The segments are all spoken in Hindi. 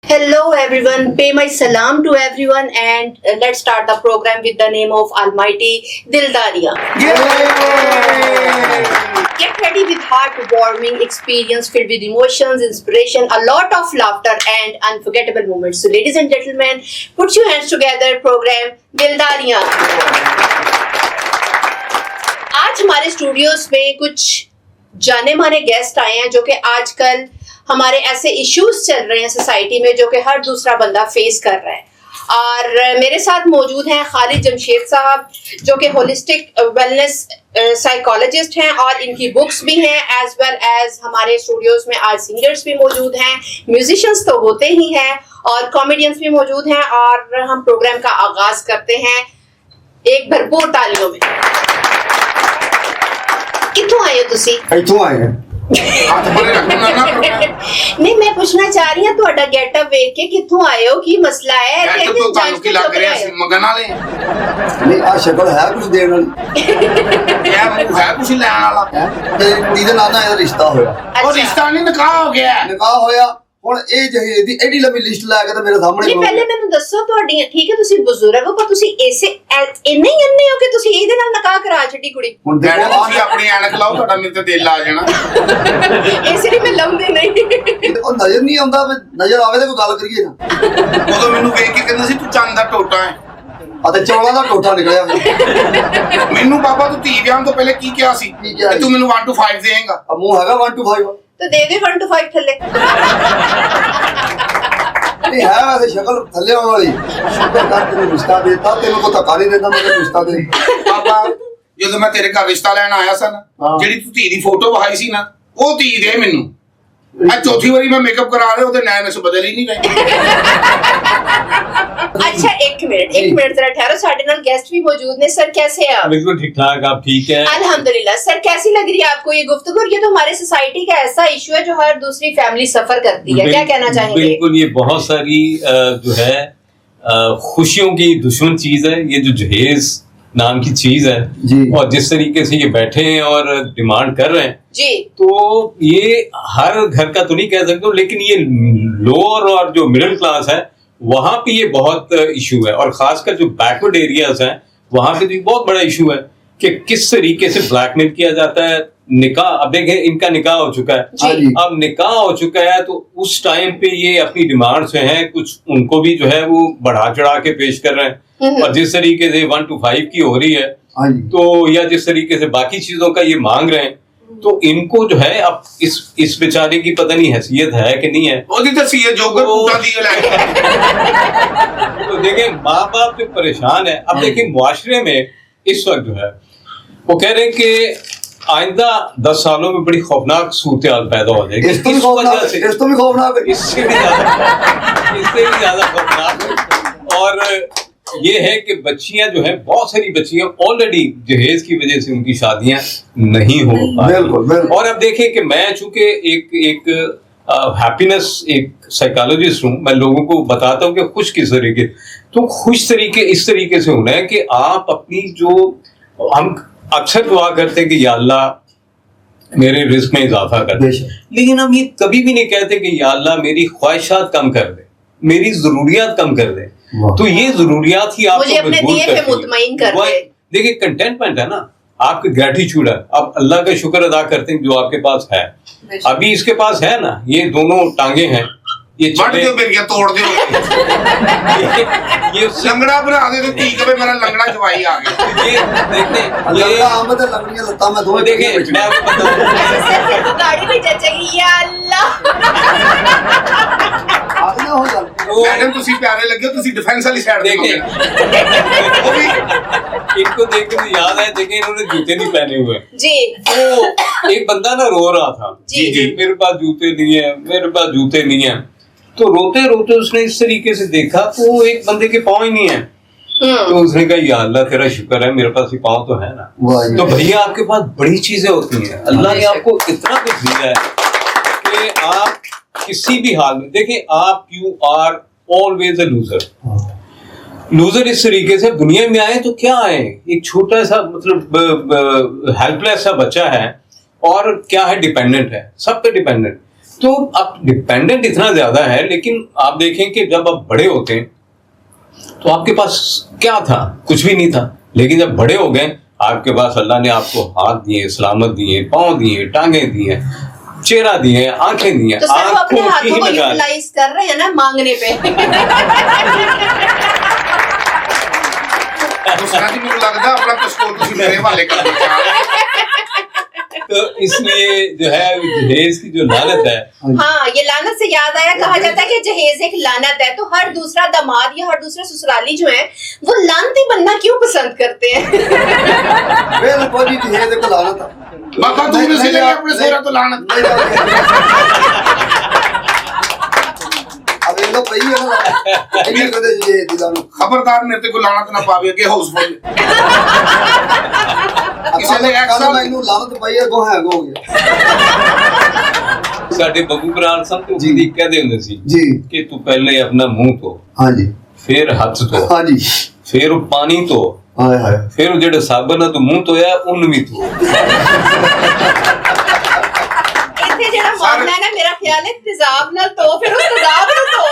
Hello everyone, pay my salam to everyone and let's start the program with the name of Almighty Dildariya. Get ready with heart-warming experience filled with emotions, inspiration, a lot of laughter and unforgettable moments. So ladies and gentlemen, put your hands together, program Dildariya. आज हमारे स्टूडियोज में कुछ जाने माने गेस्ट आए हैं जो कि आजकल हमारे ऐसे इश्यूज चल रहे हैं सोसाइटी में जो कि हर दूसरा बंदा फेस कर रहा है। और मेरे साथ मौजूद हैं खालिद जमशेद साहब जो कि होलिस्टिक वेलनेस साइकोलॉजिस्ट हैं और इनकी बुक्स भी हैं, एज वेल एज हमारे स्टूडियोज में आज सिंगर्स भी मौजूद हैं, म्यूजिशियंस तो होते ही हैं और कॉमेडियंस भी मौजूद हैं। और हम प्रोग्राम का आगाज करते हैं एक भरपूर तालियों में। कित्थों आए हो तुसी? इत्थों आए हैं। नहीं, मैं पूछना चाह रही हूँ ਤੁਹਾਡਾ ਗੈਟਅਪ ਵੇਖ ਕੇ ਕਿੱਥੋਂ ਆਏ ਹੋ, ਕੀ ਮਸਲਾ ਹੈ? ਗੈਟਅਪ ਤੋਂ ਤੁਹਾਨੂੰ ਕੀ ਲੱਗ ਰਿਹਾ ਸੀ ਮੰਗਣ ਵਾਲੇ? ਨਹੀਂ ਆ ਸ਼ਕਲ ਹੈ ਕੁਝ ਦੇਣ ਵਾਲੀ, ਇਹ ਮੂੰਹ ਹੈ ਕੁਝ ਲੈਣ ਵਾਲਾ। ਤੇ ਕੁੜੀ ਦੇ ਨਾਲ ਨਾ ਇਹਦਾ ਰਿਸ਼ਤਾ ਹੋਇਆ। ਉਹ ਰਿਸ਼ਤਾ ਨਹੀਂ, ਨਿਕਾਹ ਹੋ ਗਿਆ। ਨਿਕਾਹ ਹੋਇਆ, ਹੁਣ ਇਹ ਜਿਹੇ ਦੀ ਐਡੀ ਲੰਮੀ ਲਿਸਟ ਲਾ ਕੇ ਤੇ ਮੇਰੇ ਸਾਹਮਣੇ। ਨਹੀਂ, ਪਹਿਲੇ ਮੈਨੂੰ ਦੱਸੋ ਤੁਹਾਡੀਆਂ, ਠੀਕ ਹੈ ਤੁਸੀਂ ਬਜ਼ੁਰਗ ਹੋ ਪਰ ਤੁਸੀਂ ਐਸੇ ਇੰਨੇ ਹੀ ਅੰਨੇ ਹੋ ਕਿ ਤੁਸੀਂ ਇਹਦੇ ਨਾਲ ਨਿਕਾਹ ਕਰਾ ਛੱਡੀ ਕੁੜੀ। ਹੁਣ ਦੇਖੋ ਤੁਸੀਂ ਆਪਣੀ ਐਨਕ ਲਾਓ, ਤੁਹਾਡਾ ਮੇਰੇ ਤੇ ਦਿਲ ਆ ਜਾਣਾ। ਇਸ ਲਈ ਮੈਂ ਲਾਉਂਦੇ ਨਹੀਂ। ਉਹ ਨਜ਼ਰ ਨਹੀਂ ਆਉਂਦਾ, ਨਜ਼ਰ ਆਵੇ ਤਾਂ ਕੋਈ ਗੱਲ ਕਰੀਏ ਨਾ। ਉਦੋਂ ਮੈਨੂੰ ਵੇਖ ਕੇ ਕਹਿੰਦਾ ਸੀ ਤੂੰ ਚੰਦ ਦਾ ਟੋਟਾ ਹੈ। ਅਤੇ ਚੌਲਾਂ ਦਾ ਟੋਟਾ ਨਿਕਲਿਆ ਮੈਨੂੰ। ਪਾਪਾ ਤੂੰ ਧੀ ਵਿਆਹ ਤੋਂ ਪਹਿਲੇ ਕੀ ਕਿਹਾ ਸੀ ਕਿ ਤੂੰ ਮੈਨੂੰ 1 to 5 ਦੇਂਗਾ? ਮੂੰਹ ਹੈਗਾ 1 to 5 तो दे दे 1 to 5 थल्ले। नहीं है वैसे शक्ल थल्ले वाली। शुक्र कर तेरे रिश्ता देता, तेरे को धक्का नहीं देता, मैं रिश्ता दे। पापा ਜਦੋਂ ਮੈਂ ਤੇਰੇ ਘਰ ਰਿਸ਼ਤਾ ਲੈਣ ਆਇਆ ਸੀ ਨਾ, ਜਿਹੜੀ ਤੂੰ ਧੀ ਦੀ ਫੋਟੋ ਵਿਖਾਈ ਸੀ ਨਾ, ਉਹ ਧੀ ਦੇ ਮੈਨੂੰ। ਅੱਜ ਚੌਥੀ ਵਾਰੀ ਮੈਂ ਮੇਕਅਪ ਕਰਾ ਰਿਹਾ, ਉਹਦੇ ਨੈਣ ਸ ਬਦਲ ਹੀ ਨਹੀਂ ਰਹੇ। अच्छा एक मिनट जरा ठहरो, साडे नाल गेस्ट भी मौजूद ने। सर कैसे हैं आप? बिल्कुल ठीक ठाक, आप ठीक है? अल्हम्दुलिल्लाह। सर कैसी लग रही है आपको ये गुफ्तगू? ये तो हमारे सोसाइटी का ऐसा इशू है जो हर दूसरी फैमिली सफर करती है, क्या कहना चाहेंगे? बिल्कुल, ये बहुत सारी जो है खुशियों की दुश्मन चीज है ये जो जहेज नाम की चीज है जी। और जिस तरीके से ये बैठे हैं और डिमांड कर रहे हैं जी, तो ये हर घर का तो नहीं कह सकते, लेकिन ये लोअर और जो मिडिल क्लास है वहां पे ये बहुत इशू है। और खासकर जो बैकवर्ड एरियाज हैं वहां पे तो बहुत बड़ा इशू है कि किस तरीके से ब्लैकमेल किया जाता है। निकाह, अब देखें इनका निकाह हो चुका है, अब निकाह हो चुका है तो उस टाइम पे ये अपनी डिमांड से हैं, कुछ उनको भी जो है वो बढ़ा चढ़ा के पेश कर रहे हैं। और जिस तरीके से 1 to 5 की हो रही है तो या जिस तरीके से बाकी चीजों का ये मांग रहे हैं, तो इनको जो है अब इस बेचारे की पता नहीं हैसियत है कि नहीं है। तो देखें माँ बाप जो परेशान है। अब देखें मुआशरे में इस वक्त जो है वो कह रहे हैं कि आइंदा 10 सालों में बड़ी खौफनाक सूरत पैदा हो जाएगी। इससे भी ज्यादा खौफनाक। और ये है कि बच्चियां जो है, बहुत सारी बच्चियां ऑलरेडी जहेज की वजह से उनकी शादियां नहीं हो पाई। और अब देखें कि मैं चूंकि एक हैप्पीनेस एक साइकोलॉजिस्ट हूँ, मैं लोगों को बताता हूँ कि खुश किस तरीके, तो खुश तरीके इस तरीके से होना है कि आप अपनी जो, हम अक्सर दुआ करते हैं कि या अल्लाह मेरे रिस्क में इजाफा कर दे, लेकिन हम ये कभी भी नहीं कहते कि या अल्लाह मेरी ख्वाहिशात कम कर दे, मेरी जरूरियात कम कर दे। तो ये जरूरियात ही आपको मजबूर करती है। देखिए कंटेंटमेंट है ना, आपकी ग्रेटिट्यूड है, आप अल्लाह का शुक्र अदा करते हैं जो आपके पास है। अभी इसके पास है ना, ये दोनों टांगे हैं, ये तोड़ दो ये लंगड़ा बना दे तो ठीक है, मेरा लंगड़ा जवाई आ गया। ये देखते ये आमद लंगड़ियां लत्ता में दो। देखिए मैं आपको बताऊं, तो गाड़ी भी जचेगी या अल्लाह। मैडम ਤੁਸੀਂ प्यारे लगे, ਤੁਸੀਂ डिफेंस वाली साइड देखिए। इनको देख के याद है, देखें इन्होंने जूते नहीं पहने हुए जी। वो एक बंदा ना रो रहा था जी, मेरे पास जूते नहीं है, मेरे पास जूते नहीं है। तो रोते रोते उसने इस तरीके से देखा तो एक बंदे के पाँव ही नहीं है। तो उसने कहा या अल्लाह तेरा शुक्र है मेरे पास ये पाँव तो है ना। तो भैया आपके पास बड़ी चीजें होती हैं, अल्लाह ने आपको इतना कुछ दिया है कि आप किसी भी हाल में देखिए, आप you are always a loser इस तरीके से दुनिया में आए तो क्या आए, एक छोटा सा मतलब हेल्पलेस सा बच्चा है और क्या है, डिपेंडेंट है, सब पे डिपेंडेंट। तो अब डिपेंडेंट इतना ज्यादा है, लेकिन आप देखें कि जब आप बड़े होते हैं तो आपके पास क्या था? कुछ भी नहीं था। लेकिन जब बड़े हो गए, आपके पास अल्लाह ने आपको हाथ दिए, सलामत दिए, पाँव दिए, टांगे दिए, चेहरा दिए, आंखें दी हैं। तो सर वो अपने हाथों को यूटिलाइज कर रहे हैं ना मांगने पे। मुझे लगता है अपना पिस्तौल किसी मेरे वाले कर देता है। तो इसलिए जो है जहेज की जो लानत है, हाँ, ये लानत से याद आया, कहा जाता है कि जहेज एक लानत है। तो हर दूसरा दामाद या हर दूसरा ससुराली जो है वो लानती बनना क्यों पसंद करते हैं? बिल्कुल जी, जहेज एक लानत है। बाबा तूने से ले अपने सेरा तो लानत अब ये लोग पई है ना, इन्हें कदे ये दिलानो खबरदार मेरे ते को लानत ना पावे के हाउसफुल किसी एक्शन मैनू लानत पई है गो है गो ਸਾਡੇ ਬੱਬੂ ਬਰਾੜ ਸਾਹਿਬ ਤੋਂ ਜੀ ਕਹਦੇ ਹੁੰਦੇ ਸੀ ਜੀ ਕਿ ਤੂੰ ਪਹਿਲੇ ਆਪਣਾ ਮੂੰਹ ਧੋ, ਹਾਂਜੀ, ਫਿਰ ਹੱਥ ਧੋ, ਹਾਂਜੀ, ਫਿਰ ਉਹ ਪਾਣੀ ਧੋ, ਹਾਏ ਹਾਏ, ਫਿਰ ਉਹ ਜਿਹੜੇ ਸਾਬਣ ਨਾਲ ਤੂੰ ਮੂੰਹ ਧੋਇਆ ਉਹਨੂੰ ਵੀ ਧੋ। ਇੱਥੇ ਜਿਹੜਾ ਮਾਮਲਾ है ना, मेरा ख्याल है तेजाब ना तो फिर उस तेजाब ना तो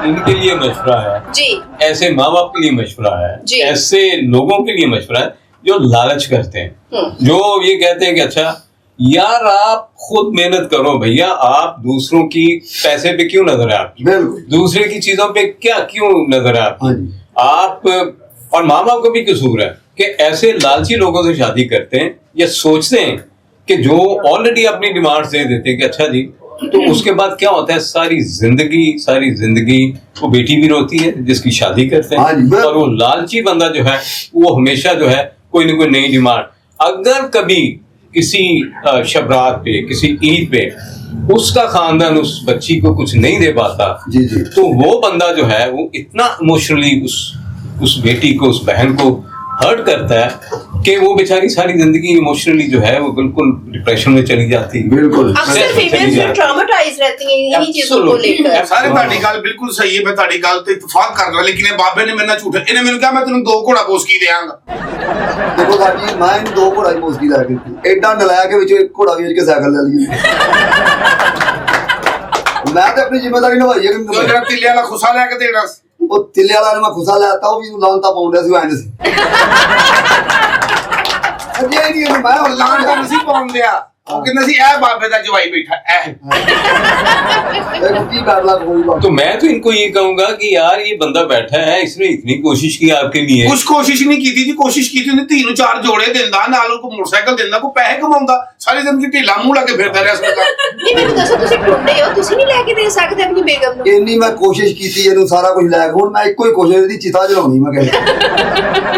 इनके लिए मशवरा है जी, ऐसे माँ बाप के लिए मशवरा है जी, ऐसे लोगों के लिए मशवरा है जो लालच करते हैं, जो ये कहते हैं कि अच्छा यार आप खुद मेहनत करो भैया, आप दूसरों की पैसे पे क्यों नजर है आपकी, दूसरे की चीजों पे क्या क्यों नजर है आपकी। आप और माँ बाप का भी कसूर है कि ऐसे लालची लोगों से शादी करते हैं या सोचते हैं कि जो ऑलरेडी अपनी डिमांड्स दे देते हैं कि अच्छा जी, तो उसके बाद क्या होता है, सारी जिंदगी वो बेटी भी रोती है जिसकी शादी करते हैं, और वो लालची बंदा जो है वो हमेशा जो है कोई ना कोई नई डिमांड, अगर कभी किसी शबरात पे, किसी ईद पे उसका खानदान उस बच्ची को कुछ नहीं दे पाता जी जी, तो वो बंदा जो है वो इतना इमोशनली उस बेटी को, उस बहन को हर्ट करता है कि वो बेचारी सारी जिंदगी इमोशनली जो है वो बिल्कुल डिप्रेशन में चली जाती है। बिल्कुल अक्सर फीमेल्स जो ट्रॉमेटाइज रहती हैं इन्हीं चीजों को लेकर। सारे ਤੁਹਾਡੀ ਗੱਲ ਬਿਲकुल सही है, मैं ਤੁਹਾਡੀ ਗੱਲ ਤੇ ਇਤਫਾਕ ਕਰ ਰਿਹਾ, लेकिन ਇਹ ਬਾਬੇ ਨੇ ਮੇਰੇ ਨਾਲ ਝੂਠ, ਇਹਨੇ ਮੈਨੂੰ ਕਿਹਾ ਮੈਂ ਤੈਨੂੰ 2 ਘੋੜਾ ਪੋਸਕੀ ਦੇਵਾਂਗਾ। ਦੇਖੋ ਸਾਡੀ ਮਾਂ ਨੂੰ 2 ਘੋੜਾ ਹੀ ਪੋਸਕੀ ਲੈ ਕੇ ਦਿੱਤੀ, ਐਡਾ ਨਲਾਇਆ ਕੇ ਵਿੱਚੋਂ 1 ਘੋੜਾ ਵੇਚ ਕੇ ਸਾਈਕਲ ਲੈ ਲਈ। ਮੈਂ ਤਾਂ ਆਪਣੀ ਜ਼ਿੰਮੇਵਾਰੀ ਨਿਭਾਈ ਹੈ। ਕਿ ਜਿਹੜਾ ਤਿੱਲੇ ਵਾਲਾ ਖੁਸਾ ਲੈ ਕੇ ਦੇਣਾ, ਉਹ ਤਿੱਲੇ ਵਾਲਾ ਨੇ ਮੈਂ ਖੁਸਾ ਲੈਤਾ, ਉਹ ਵੀ ਲਾਂਤਾ ਪਾਉਂਦਾ ਸੀ, ਐਂਡ ਸੀ ਅਜੇ ਨਹੀਂ ਮੈਂ ਉਹ ਲਾਂਤਾ ਨਹੀਂ ਪਾਉਂਦਿਆ, ਉਹ ਕਹਿੰਦਾ ਸੀ ਇਹ ਬਾਬੇ ਦਾ ਜਵਾਈ ਬੈਠਾ तो मैं तो इनको ये कहूंगा कि यार ये बंदा बैठा है, इसने इतनी कोशिश की आपके लिए। कुछ कोशिश नहीं की थी जी, कोशिश की थी धी ਨੂੰ 4 ਜੋੜੇ ਦਿੰਦਾ, ਨਾਲ ਕੋ ਮੋਟਰਸਾਈਕਲ ਦਿੰਦਾ, ਕੋ ਪੈਸੇ ਕਮਾਉਂਦਾ, ਸਾਰੀ ਜ਼ਿੰਦਗੀ ਢੀਲਾ ਮੂੰਹ ਲਾ ਕੇ ਫਿਰਦਾ ਰਿਹਾ ਸਰਕਾਰ। ਨਹੀਂ ਮੈਨੂੰ ਦੱਸੋ, ਤੁਸੀਂ ਟੁੱਟੇ ਹੋ, ਤੁਸੀਂ ਨਹੀਂ ਲੈ ਕੇ ਦੇ ਸਕਦੇ ਆਪਣੀ ਬੇਗਮ ਨੂੰ? ਇੰਨੀ ਮੈਂ ਕੋਸ਼ਿਸ਼ ਕੀਤੀ ਇਹਨੂੰ ਸਾਰਾ ਕੁਝ ਲੈ ਕੇ, ਹੁਣ ਮੈਂ ਇੱਕੋ ਹੀ ਕੋਸ਼ਿਸ਼ ਇਹਦੀ ਚਿਤਾ ਜਲਾਉਣੀ। ਮੈਂ ਕਹਿੰਦਾ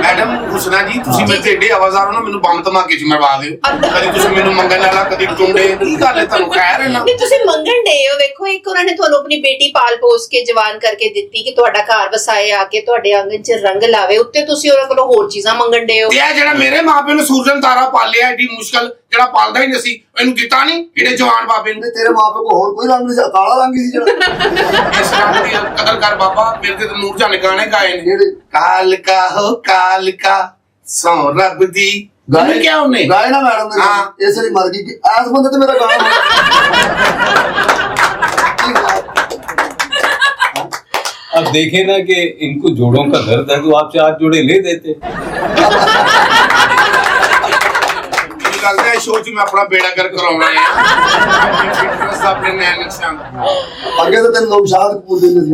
ਮੈਡਮ ਹੁਸਨਾ ਜੀ, ਤੁਸੀਂ ਮੇਰੇ ਤੇ ਏਡੇ ਆਵਾਜ਼ਾਰ ਹੋ ਨਾ, ਮੈਨੂੰ ਬੰਬ ਧਮਾਕੇ ਚ ਮਰਵਾ ਦਿਓ। ਕਦੀ ਤੁਸੀਂ ਮੈਨੂੰ ਮੰਗਣ ਵਾਲਾ, ਕਦੀ ਟੁੰਡੇ, ਕੀ ਗੱਲ ਹੈ ਤੁਹਾਨੂੰ ਖੈਰ ਹੈ ਨਾ? ਨਹੀਂ ਤੁਸੀਂ ਮੰਗਣ ਦੇ ਹੋ, ਵੇਖੋ ਇੱਕ ਉਹਨਾਂ ਨੇ ਤੁਹਾਨੂੰ ਆਪਣੀ ਬੇਟੀ ਪਾਲ ਪੋਸ ਕੇ ਜਵਾਨ ਕਰਕੇ ਦਿੱਤੀ ਕਿ ਤੁਹਾਡਾ ਘਰ ਵਸਾਏ, ਆ ਕੇ ਤੁਹਾਡੇ ਆਂਗਨ 'ਚ ਰੰਗ ਲਾਵੇ, ਉੱਤੇ ਤੁਸੀਂ ਉਹਨਾਂ ਕੋਲੋਂ ਹੋਰ ਚੀਜ਼ਾਂ ਮੰਗਣ ਦੇ ਹੋ। ਇਹ ਜਿਹੜਾ ਮੇਰੇ ਮਾਪੇ ਨੇ ਸੂਰਜਨ ਤਾਰਾ ਪਾਲਿਆ, ਏਡੀ ਮੁਸ਼ਕਲ ਜਿਹੜਾ ਪਾਲਦਾ ਹੀ ਨਹੀਂ ਸੀ, ਇਹਨੂੰ ਦਿੱਤਾ ਨਹੀਂ ਇਹਦੇ ਜਵਾਨ ਬਾਬੇ ਨੇ। ਤੇਰੇ ਮਾਪੇ ਕੋ ਹੋਰ ਕੋਈ ਰੰਗ ਨਹੀਂ ਸੀ, ਕਾਲਾ ਰੰਗ ਸੀ ਜਿਹੜਾ। ਇਸ ਰੰਗ ਦੀ ਕਦਰ ਕਰ ਬਾਬਾ, ਮੇਰੇ ਤੇ ਨੂਰ ਜਾਨੇ ਗਾਣੇ ਗਾਏ ਨੇ, ਕਾਲ ਕਾ ਹੋ ਕਾਲ ਕਾ ਸੌ ਰੱਬ ਦੀ ਗਾਣੇ ਕਿਆ ਉਹਨੇ ਗਾਏ ਨਾ ਮੈਡਮ ਨੇ। ਹਾਂ, ਇਸ ਲਈ ਮਰ ਗਈ ਕਿ ਐਸ ਬੰਦੇ ਤੇ ਮੇਰਾ ਗਾਣਾ अब देखे ना कि इनको जोड़ों का दर्द है तो आप 4 जोड़े ले देते। शो च मैं अपना बेड़ा कर कराना है अपने नए नुकसान आगे तो तेरे लोग शायद पूछ देते थे।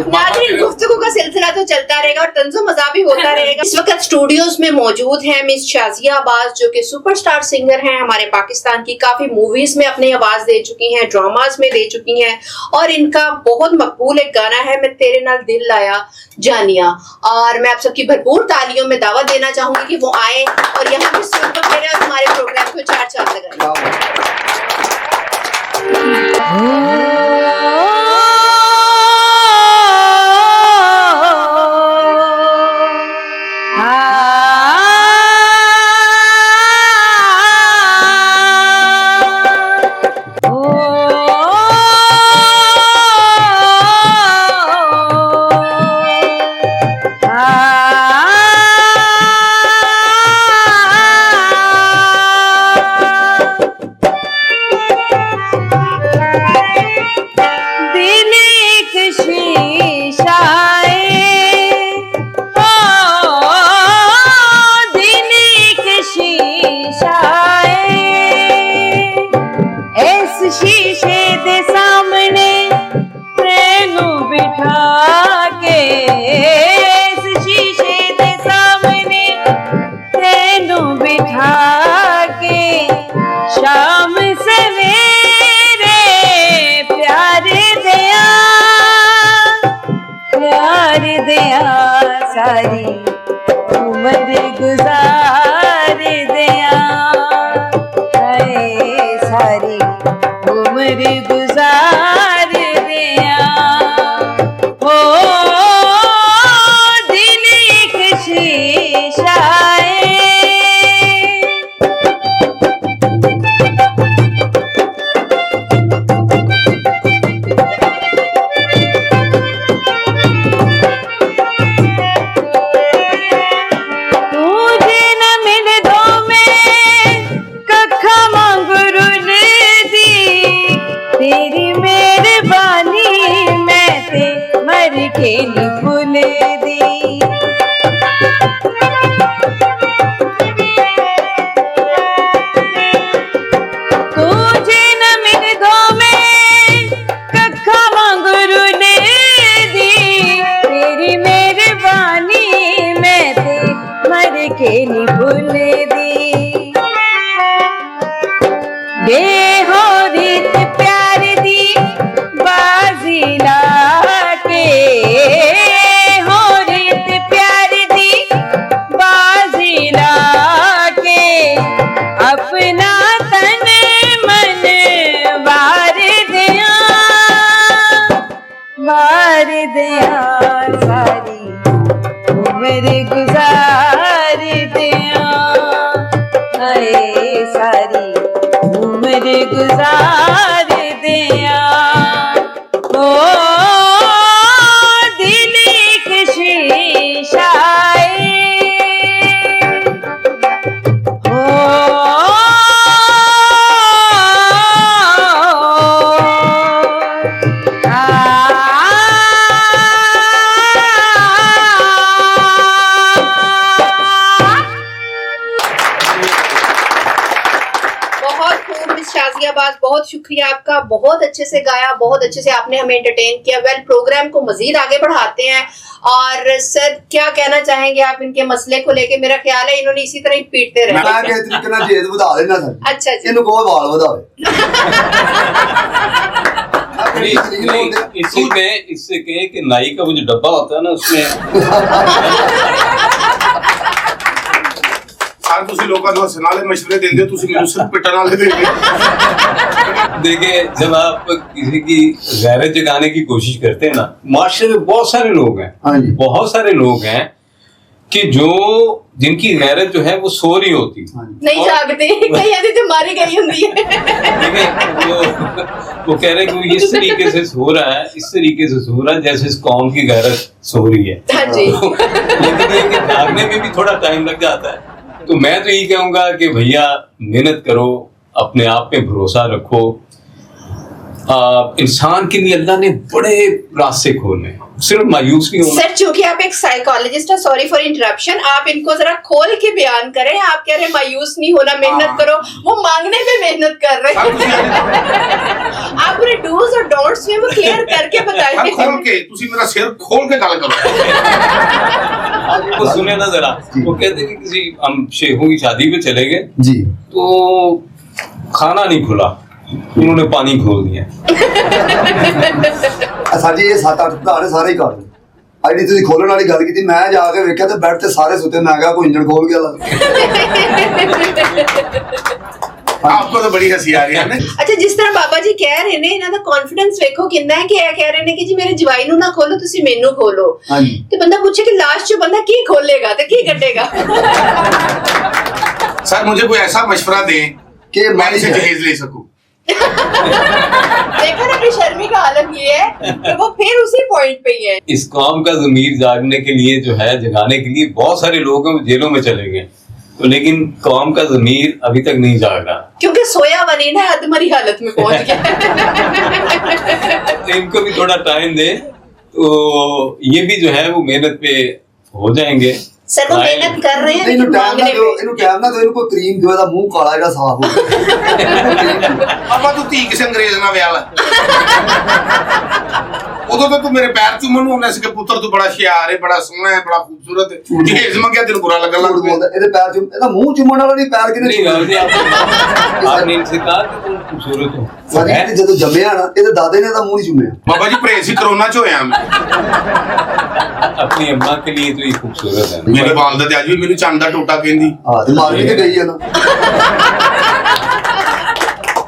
नाज़रीन, गुफ्तगू का सिलसिला तो चलता रहेगा और तंज़ो मज़ा भी होता रहेगा। इस वक्त स्टूडियोज में मौजूद हैं मिस शाजिया अब्बास, जो कि सुपरस्टार सिंगर हैं, हमारे पाकिस्तान की काफी मूवीज में अपनी आवाज दे चुकी हैं, ड्रामास में दे चुकी हैं, और इनका बहुत मकबूल एक गाना है मैं तेरे नाल दिल लाया जानिया, और मैं आप सबकी भरपूर तालियों में दावत देना चाहूंगी कि वो आए और यहाँ पे सुन और हमारे प्रोग्राम को 4 चांद लगाएं। सारी उम्र गुजार दिया, हाय सारी उम्र गुजार दिया। हो दिल एक शीशा है, तेरी मेहरबानी मैं ते मर के नी भूल दी। तुझे न मिल दो में कखा मंगरू ने दी, तेरी मेहरबानी मैं ते मर के नी भूल दी। बेहोरीत प्यार दी बाजी लाके, होरीत प्यार दी बाजी लाके, अपना तन मन वार दिया, वार दिया, सारी उम्र गुजार दिया, हाय सारी उम्र गुजार दिया। ओ दिल एक शीशा है, ओ शाज़ियाबाद, बहुत शुक्रिया आपका, बहुत अच्छे से गाया, बहुत अच्छे से आपने हमें एंटरटेन किया। वेल, प्रोग्राम को मजीद आगे बढ़ाते हैं। और सर क्या कहना चाहेंगे आप इनके मसले को लेके? मेरा ख्याल है इन्होंने इसी तरह ही पीटते रहे। मैं किस तरीके ਨਾਲ ਜੇਦ ਵਧਾ ਦੇਣਾ ਸਰ। अच्छा जी, ਇਹਨੂੰ ਕੋਈ ਵਾਲ ਵਧਾਵੇ। इसी में इससे कहे कि नाई का वो जो डब्बा होता है ना उसमें ਸਰ ਤੁਸੀਂ ਲੋਕਾਂ ਨੂੰ ਹੱਸਣ ਵਾਲੇ ਮਸ਼ਵਰੇ ਦਿੰਦੇ ਹੋ, ਤੁਸੀਂ ਮੈਨੂੰ ਸਿਰਫ ਪਿੱਟਣ ਵਾਲੇ ਦਿੰਦੇ ਹੋ। देखिए, जब आप किसी की गैरत जगाने की कोशिश करते हैं ना, माशरे में बहुत सारे लोग हैं, बहुत सारे लोग हैं कि जो जिनकी गैरत जो है वो सो रही होती, नहीं जागते, कहीं ऐसी तो मारी गई होती है। ठीक है, वो कह रहे हैं कि इस तरीके से सो रहा है, इस तरीके से सो रहा है जैसे इस कौम की गैरत सो रही है। हाँ जी। लेकिन ये कि जागने में भी थोड़ा टाइम लग जाता है। तो मैं तो यही कहूंगा कि भैया मेहनत करो, अपने आप पे भरोसा रखो। इंसान के लिए अल्लाह ने बड़े रास्ते खोले, सिर्फ मायूस नहीं होना। सर चूंकि आप एक साइकोलॉजिस्ट हैं, सॉरी फॉर इंटरप्शन, आप इनको जरा खोल के बयान करें। आप कह रहे हैं मायूस नहीं होना, मेहनत करो, वो मांगने पे मेहनत कर रहे हैं। आप उन्हें डूज और डोंट्स में वो क्लियर करके बताइए। खोल के, तुसी मेरा सिर खोल के गल करो। आपको सुने ना जरा, वो कहते हैं कि किसी हम शेखों की शादी पे चले गए जी, तो खाना नहीं खुला, उन्होंने पानी खोल दिया। ਸਾਡੇ ਇਹ 7-8 ਧਾਰੇ ਸਾਰੇ ਹੀ ਕਰ ਲਏ। ਆਈਡੀ ਤੁਸੀਂ ਖੋਲਣ ਵਾਲੀ ਗੱਲ ਕੀਤੀ, ਮੈਂ ਜਾ ਕੇ ਵੇਖਿਆ ਤੇ ਬੈੱਡ ਤੇ ਸਾਰੇ ਸੁੱਤੇ। ਮੈਂ ਕਿਹਾ ਕੋਈ ਇੰਜਣ ਖੋਲ ਗਿਆ ਲਾ। आपको तो बड़ी हंसी आ रही है ना। अच्छा, जिस तरह बाबा जी कह रहे ने, इन्हां दा कॉन्फिडेंस देखो कितना है कि ये कह रहे ने कि जी मेरे जवाई नू ना खोलो, तुसी मेनू खोलो। हां जी। ते बंदा पूछे कि लास्ट जो बंदा की खोलेगा ते की कटेगा। सर मुझे कोई ऐसा मशवरा दें कि मैं इसे जहेज ले सकूं। देखा ना कि शर्मी का आलम ये है कि वो फिर उसी पॉइंट पे ही है। इस कौम का ज़मीर जागने के लिए जो है, जगाने के लिए बहुत सारे लोग हैं जेलों में चले गए, तो लेकिन कौम का ज़मीर अभी तक नहीं जागा, क्योंकि सोया वनीन है, अधमरी हालत में पहुंच गया। तो इनको भी थोड़ा टाइम दे तो ये भी जो है वो मेहनत पे हो जाएंगे। सर वो मेहनत कर रहे हैं, इन्हों टाइम ना दो, इन्हों टाइम ना दो, इनको क्रीम दो, ਇਹਦਾ ਮੂੰਹ ਕਾਲਾ ਜਿਹੜਾ ਸਾਫ਼ ਹੋ। ਪਾਪਾ ਤੂੰ ਧੀ ਕਿਸੇ ਅੰਗਰੇਜ਼ ਨਾਲ ਵਿਆਹ ਲੈ। ਉਦੋਂ ਤਾਂ ਤੂੰ ਮੇਰੇ ਪੈਰ ਚੁੰਮਣ ਨੂੰ ਆਉਂਦਾ ਸੀ ਕਿ ਪੁੱਤਰ ਤੂੰ ਬੜਾ ਹੁਸ਼ਿਆਰ ਹੈ, ਬੜਾ ਸੋਹਣਾ ਹੈ, ਬੜਾ ਖੂਬਸੂਰਤ ਹੈ। ਜਹੇਜ਼ ਮੰਗਿਆ ਤੈਨੂੰ ਬੁਰਾ ਲੱਗਣ ਲੱਗ ਪਿਆ। ਇਹਦੇ ਪੈਰ ਚੁੰਮ, ਇਹਦਾ ਮੂੰਹ ਚੁੰਮਣ ਵਾਲਾ ਨਹੀਂ, ਪੈਰ ਕਿਹਨੇ नहीं, आपने इनसे कहा कि तुम खूबसूरत हो। ਸਾਡੀ ਜਦੋਂ ਜੰਮਿਆ ਨਾ ਇਹਦੇ ਦਾਦੇ ਨੇ ਤਾਂ ਮੂੰਹ ਨਹੀਂ ਚੁੰਮਿਆ। बाबा जी परहेज ही कोरोना च होया मैं। अपनी अम्मा के लिए तो ये खूबसूरत है। मेरी वालदा ते अज भी मेनू चंद दा टोटा कहंदी। ਹਾਂ ਤੇ ਮਾਰ ਕੇ ਗਈ ਹੈ ਨਾ।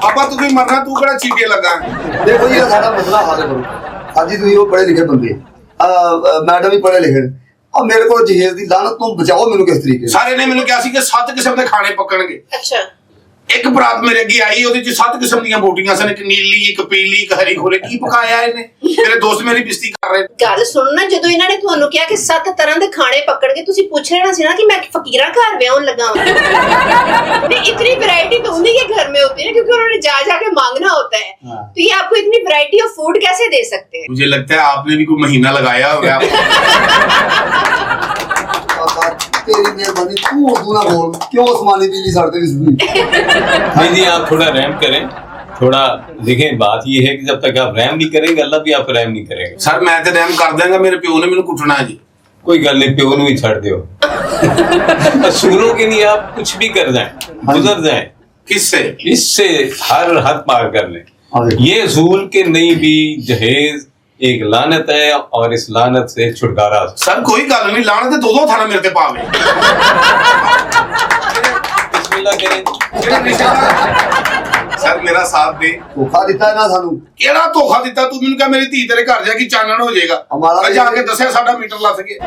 पापा तू भी मरना तू केड़ा चीटे लगा है? देखो ये साडा मसला हल करो। साजी ਤੁਸੀਂ ਉਹ ਪੜ੍ਹੇ ਲਿਖੇ ਬੰਦੇ ਮੈਡਮ ਵੀ ਪੜ੍ਹੇ ਲਿਖੇ ਆ ਮੇਰੇ ਕੋਲ ਜਹੇਜ਼ ਦੀ ਲਾਨਤ ਤੋਂ ਬਚਾਓ ਮੈਨੂੰ ਕਿਸ ਤਰੀਕੇ सारे ने मेनू कहा सी कि 7 किस्म दे खाने पकणगे। अच्छा एक बरात मेरे अगे आई ਉਹਦੇ ਚ 7 किस्म ਦੀਆਂ ਬੋਟੀਆਂ ਸਨ ਇੱਕ ਨੀਲੀ ਇੱਕ ਪੀਲੀ ਇੱਕ ਹਰੀ ਖੋਲੇ ਕੀ ਪਕਾਇਆ ਇਹਨੇ ਮੇਰੇ ਦੋਸਤ ਮੇਰੀ ਬਿਸਤੀ ਕਰ ਰਹੇ ਗੱਲ ਸੁਣੋ ਨਾ ਜਦੋਂ ਇਹਨਾਂ ਨੇ ਤੁਹਾਨੂੰ ਕਿਹਾ ਕਿ 7 ਤਰ੍ਹਾਂ ਦੇ ਖਾਣੇ ਪਕੜ ਕੇ ਤੁਸੀਂ ਪੁੱਛ ਲੈਣਾ ਸੀ ना कि मैं फकीरा घर ब्याहन लगा हूं नहीं इतनी वैरायटी तो उन्हीं के घर में होती है क्योंकि उन्होंने जा जाके मांगना होता है तो ये आपको इतनी वैरायटी ऑफ फूड कैसे दे सकते हैं मुझे लगता है आपने भी कोई महीना लगाया होगा तेरी मेहरबानी तू उर्दू ना बोल क्यों उस्मानी बिजली साढ़े भी सुनी नहीं जी आप थोड़ा रहम करें थोड़ा देखें बात ये है कि जब तक आप रहम नहीं करेंगे अल्लाह भी आप रहम नहीं करेगा सर मैं तो रहम कर देंगा मेरे प्यो ने मैंने कुटना जी कोई गल नहीं प्यो ही छड़ दो असूलों के लिए आप कुछ भी कर जाएं गुजर जाएं किससे इससे हर हद पार कर लें ये असूल के नहीं भी जहेज एक लानत है और इस लानत से छुटकारा सर कोई गल नहीं लाने ते दो थाना मेरे ते पावे बिस्मिल्लाह करें सर मेरा साथ दे धोखा दिता है ना सानू केड़ा धोखा दिता तू मैनू कह मेरी धी तेरे घर जाके चानन हो जाएगा हमारा जाके दसया साडा मीटर लथ गया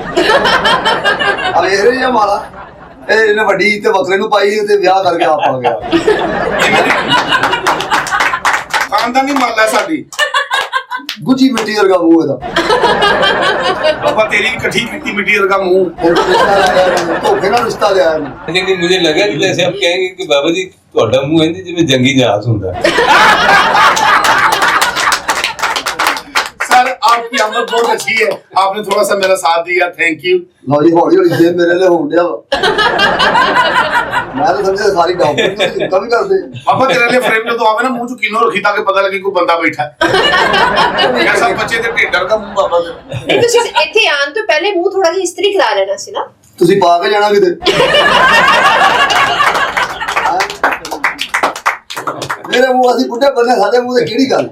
अब ये रही हमारा ਇਹਨੇ ਵੱਡੀ ਤੇ ਬੱਕਰੇ ਨੂੰ ਪਾਈ ਤੇ ਵਿਆਹ ਕਰਕੇ ਆਪ ਆ ਗਿਆ ਖਾਨਦਾਨੀ ਮਾਲਾ ਸਾਡੀ ਗੁੱਜੀ ਮਿੱਟੀ ਵਰਗਾ ਮੂੰਹ ਇਹਦਾ पापा तेरी इकट्ठी मिट्टी मिट्टी वर्गा मुंह ਧੋਖੇ ਨਾਲ ਰਿਸ਼ਤਾ ਲਿਆ ਇਹਨੇ लेकिन मुझे लगा कि जैसे आप कहेंगे कि बाबा जी ਤੁਹਾਡਾ ਮੂੰਹ ਹੈ ਜਿਵੇਂ ਜੰਗੀ ਜਹਾਜ਼ ਹੁੰਦਾ सर आपकी आमद बहुत अच्छी है आपने थोड़ा सा मेरा साथ दिया थैंक यू ਲਓ ਜੀ ਹੌਲੀ ਹੌਲੀ ਫੇਰ ਮੇਰੇ ਲਈ ਹੋਣ ਡਿਆ ਵਾ ਮੈਂ ਤਾਂ ਸਮਝਿਆ ਸਾਰੀ ਡਾਕਟਰ ਨੂੰ ਚਿੰਤਾ ਵੀ ਕਰਦੇ पापा तेरे लिए फ्रेम जो तो आवे ना मुंह च किनो रखी ताकि पता लगे कोई बंदा बैठा है कैसा बच्चे ते ढेडर का मुंह पापा दे ਤੁਸੀਂ ਇੱਥੇ ਆਉਣ ਤੋਂ ਪਹਿਲੇ ਮੂੰਹ ਥੋੜਾ ਜਿਹਾ ਇਸਤਰੀ ਕਰਾ ਲੈਣਾ ਸੀ ਨਾ ਤੁਸੀਂ ਪਾ ਕੇ ਜਾਣਾ ਕਿਤੇ ਮੇਰੇ ਮੂੰਹ ਅਸੀਂ ਬੁੱਢੇ ਬੰਦੇ ਸਾਡੇ ਮੂੰਹ ਤੇ ਕਿਹੜੀ ਗੱਲ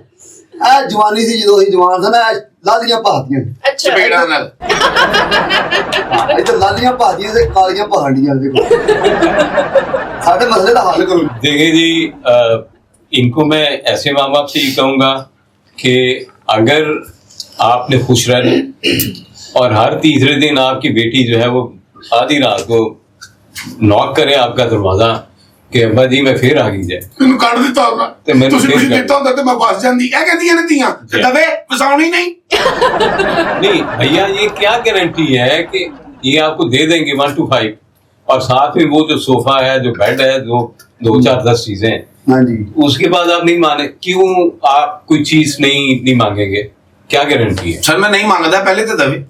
ਇਹ ਜਵਾਨੀ ਸੀ ਜਦੋਂ ਅਸੀਂ ਜਵਾਨ ਸਨ ਇਹ ਲਾਲੀਆਂ ਭਾਤੀਆਂ ਅੱਛਾ चपेड़ा नाल ਇੱਧਰ ਲਾਲੀਆਂ ਭਾਤੀਆਂ ਤੇ ਕਾਲੀਆਂ ਪਹਾੜੀਆਂ ਦੇਖੋ ਸਾਡੇ ਮਸਲੇ ਦਾ ਹੱਲ ਕਰੋ देखिए जी इनको मैं ऐसे माँ बाप से ये कहूँगा कि अगर आपने खुश रहना और हर तीसरे दिन आपकी बेटी जो है वो आधी रात को नॉक करे आपका दरवाजा कि अब्बा जी मैं फिर आ गई जाए मैंने काट दिता होगा ਤੇ ਮੈਨੂੰ ਤੁਸੀਂ ਫਿਰ ਕੁਝ ਦਿੱਤਾ ਹੁੰਦਾ ਤੇ ਮੈਂ ਫਸ ਜਾਂਦੀ ਇਹ ਕਹਿੰਦੀਆਂ ਨੇ ਧੀਆਂ ਤੇ ਦਵੇ ਫਸਾਉਣੀ नहीं नहीं भैया ये क्या गारंटी है कि ये आपको दे देंगे 1 to 5 और साथ में वो जो सोफा है जो बेड है जो 2 4 10 चीजें हैं ਹਾਂਜੀ उसके बाद आप नहीं माने क्यों आप कोई चीज नहीं मांगेंगे क्या गारंटी है सर मैं नहीं मांगदा पहले तो दवे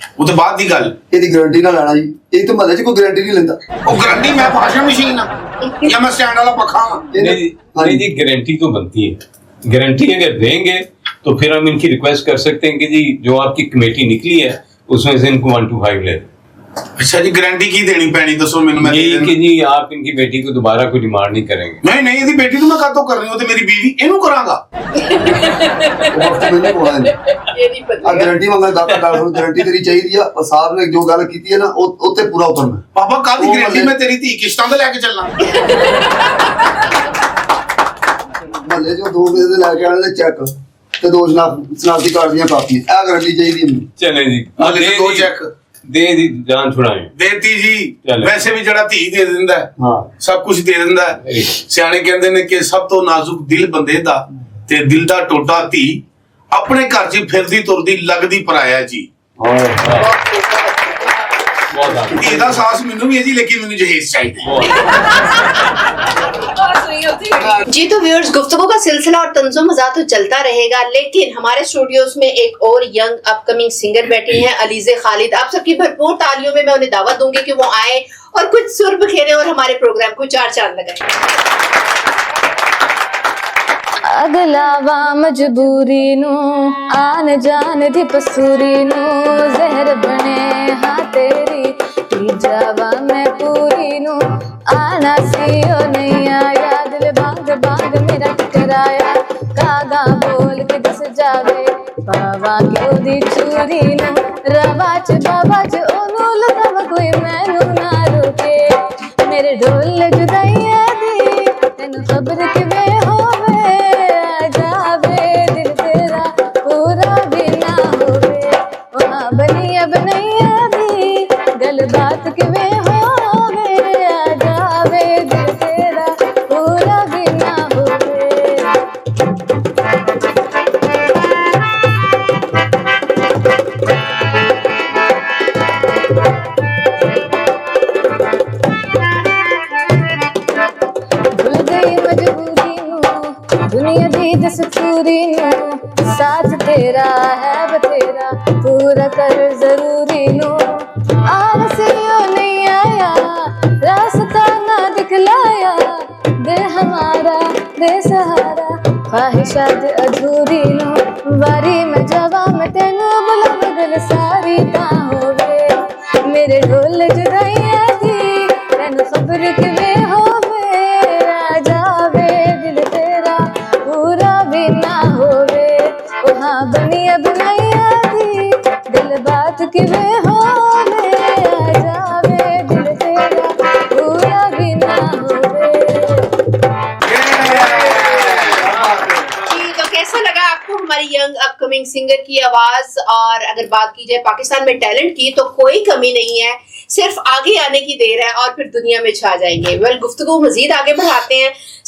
ਉਹ ਤੋਂ ਬਾਅਦ ਦੀ ਗੱਲ ਇਹਦੀ ਗਾਰੰਟੀ ਨਾ ਲੈਣਾ ਜੀ ਇਹ ਤਾਂ ਮਹੱਲੇ 'ਚ ਕੋਈ ਗਾਰੰਟੀ ਨਹੀਂ ਲੈਂਦਾ ਉਹ ਗਰੰਟੀ ਮੈਂ ਵਾਸ਼ਿੰਗ ਮਸ਼ੀਨ ਆ ਜਾਂ ਮੈਂ स्टैंड वाला पखा हाँ नहीं जी गारंटी तो बनती है गारंटी अगर देंगे तो फिर हम इनकी रिक्वेस्ट कर सकते हैं कि जी जो आपकी कमेटी निकली है उसमें से इनको 1 to 5 ले अच्छा जी गारंटी की देनी पैनी दसो मैंने मैं यही कि जी आप इनकी बेटी को दोबारा कोई डिमांड नहीं करेंगे नहीं नहीं ਇਹਦੀ बेटी ਨੂੰ ਮੈਂ ਕਾਤੋਂ ਕਰ ਰਹੀ ਹਾਂ ਤੇ ਮੇਰੀ बीवी ਇਹਨੂੰ ਕਰਾਂਗਾ ਮੈਨੂੰ ਕੋਲ ਨਹੀਂ ਇਹ ਨਹੀਂ ਆ ਪਤਾ ਗਾਰੰਟੀ ਮੰਗਦਾ ਡਾਕਟਰ ਨੂੰ ਗਾਰੰਟੀ ਤੇਰੀ ਚਾਹੀਦੀ ਆ ਔਰ ਸਾਹਿਬ ਨੇ ਜੋ ਗੱਲ ਕੀਤੀ ਹੈ ਨਾ ਉਹ ਉੱਤੇ ਪੂਰਾ ਉਤਰਨਾ ਪਾਪਾ ਕਾਹਦੀ ਗਾਰੰਟੀ ਮੈਂ ਤੇਰੀ ਧੀ ਕਿਸ਼ਤਾਂ ਤੇ ਲੈ ਕੇ ਚੱਲਾਂ ਮਹੱਲੇ 'ਚੋਂ 2 ਵਜੇ ਦੇ ਲੈ ਕੇ ਆਣੇ ਦੇ ਚੈੱਕ ਤੇ 2 ਸ਼ਨਾਖਤੀ ਕਾਰਡ ਦੀਆਂ ਕਾਪੀਆਂ ਇਹ ਗਾਰੰਟੀ ਚਾਹੀਦੀ ਹੈ ਮੈਨੂੰ चले जी ਹਾਲੇ ਤੇ 2 ਚੈੱਕ दे दी जान छुड़ाएं ਦੇਤੀ ਜੀ ਚਲੋ। ਵੈਸੇ ਵੀ ਜਿਹੜਾ ਧੀ ਦੇ ਦਿੰਦਾ ਹੈ, ਹਾਂ ਸਭ ਕੁਝ ਦੇ ਦਿੰਦਾ ਹੈ। ਸਿਆਣੇ ਕਹਿੰਦੇ ਨੇ ਕਿ ਸਭ ਤੋਂ ਨਾਜ਼ੁਕ ਦਿਲ ਬੰਦੇ ਦਾ ਤੇ ਦਿਲ ਦਾ ਟੋਟਾ ਧੀ ਆਪਣੇ ਘਰ 'ਚ ਫਿਰਦੀ ਤੁਰਦੀ ਲੱਗਦੀ ਪਰਾਇਆ ਜੀ बहुत आगे ਇਹਦਾ ਸਾਹਸ ਮੈਨੂੰ ਵੀ ਹੈ ਜੀ ਲੇਕਿਨ ਮੈਨੂੰ ਜਹੇਜ਼ ਚਾਹੀਦਾ जी तो व्यूअर्स गुफ्तगू का सिलसिला और तंज़ो मज़ा तो चलता रहेगा लेकिन हमारे स्टूडियोज में एक और यंग अपकमिंग सिंगर बैठी हैं अलीज़े खालिद आप सबकी भरपूर तालियों में मैं उन्हें दावत दूंगी कि वो आए और कुछ सुर बिखेरे और हमारे प्रोग्राम को 4 चांद लगाए अगलावा मजबूरी नू आन जान दी पसूरी नू जहर बने हाँ तेरी पी जावा मैं पूरी नू आना सी ओ नहीं आया दिल बांग बांग मेरा टकराया लवांगे ओदी चूरी नू रवा च बाबा च ओनू लगा कोई मैनू ना रोके मेरे ढोल जुदाइया दी तेनू खबर किवें होवे आ जावे दिल तेरा पूरा भी ना होवे ओ हाँ बनिया बनैया दी गल बात किवें होवे आ जावे दिल तेरा पूरा भी ना होवे भूल गई मजबूरी नू दुनिया दी दस्तूरी नू साथ तेरा है बतेरा पूरा कर जरूरी नू आलसियों नहीं आया रास्ता ना दिखलाया दिल हमारा बेसहारा ख्वाहिशात अधूरी नू वारी में जवा में तेनू बुला दिल सारी ता होवे मेरे ढोल जुदाइया दी तेनू खबर किवें होवे आ जावे दिल तेरा पूरा भी ना होवे ओ हाँ बनिया बनैया दी दिल बात किवें होवे आ जावे दिल तेरा पूरा भी ना होवे जी, तो कैसा लगा आपको हमारी यंग अपकमिंग सिंगर की आवाज? और अगर बात की जाए पाकिस्तान में टैलेंट की तो कोई कमी नहीं है, सिर्फ आगे आने की देर है और फिर दुनिया में छा जाएंगे। वेल, गुफ्तगू मजीद आगे बढ़ाते हैं।